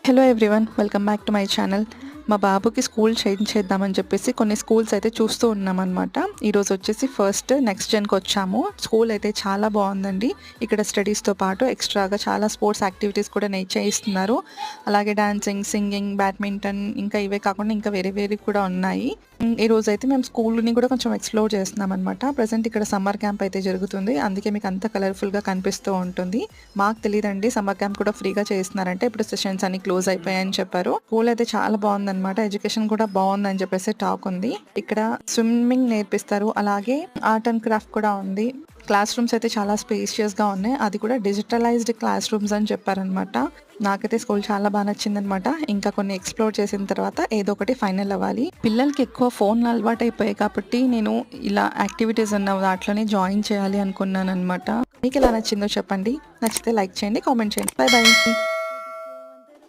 Hello everyone, welcome back to my channel. మా బాబుకి school change చేద్దామని చెప్పేసి కొన్ని స్కూల్స్ అయితే చూస్తూ ఉన్నామన్నమాట. ఈరోజు వచ్చేసి ఫస్ట్ నెక్స్ట్ జెన్కి వచ్చాము. స్కూల్ అయితే చాలా బాగుందండి. ఇక్కడ స్టడీస్తో పాటు ఎక్స్ట్రాగా చాలా స్పోర్ట్స్ యాక్టివిటీస్ కూడా చేయిస్తున్నారు. అలాగే డాన్సింగ్, సింగింగ్, బ్యాడ్మింటన్, ఇంకా ఇవే కాకుండా ఇంకా వేరే కూడా ఉన్నాయి. ఈరోజు అయితే మేము స్కూల్ని కూడా కొంచెం ఎక్స్ప్లోర్ చేస్తున్నాం అనమాట. ప్రజెంట్ ఇక్కడ సమ్మర్ క్యాంప్ అయితే జరుగుతుంది, అందుకే మీకు అంత కలర్ఫుల్గా కనిపిస్తూ ఉంటుంది. మాకు తెలియదండి సమ్మర్ క్యాంప్ కూడా ఫ్రీగా చేస్తున్నారంటే. ఇప్పుడు సెషన్స్ అన్ని క్లోజ్ అయిపోయాయని చెప్పారు. స్కూల్ అయితే చాలా బాగుందన్నమాట. ఎడ్యుకేషన్ కూడా బాగుందని చెప్పేసి టాక్ ఉంది. ఇక్కడ స్విమ్మింగ్ నేర్పిస్తారు, అలాగే ఆర్ట్ అండ్ క్రాఫ్ట్ కూడా ఉంది. క్లాస్ రూమ్స్ అయితే చాలా స్పేషియస్గా ఉన్నాయి, అది కూడా డిజిటలైజ్డ్ క్లాస్ రూమ్స్ అని చెప్పారనమాట. నాకైతే స్కూల్ చాలా బాగా నచ్చిందనమాట. ఇంకా కొన్ని ఎక్స్ప్లోర్ చేసిన తర్వాత ఏదో ఒకటి ఫైనల్ అవ్వాలి. పిల్లలకి ఎక్కువ ఫోన్ అలవాటు అయిపోయాయి కాబట్టి నేను ఇలా యాక్టివిటీస్ ఉన్న వాటిలోనే జాయిన్ చేయాలి అనుకున్నాను అనమాట. మీకు ఎలా నచ్చిందో చెప్పండి. నచ్చితే లైక్ చేయండి, కామెంట్ చేయండి. By by.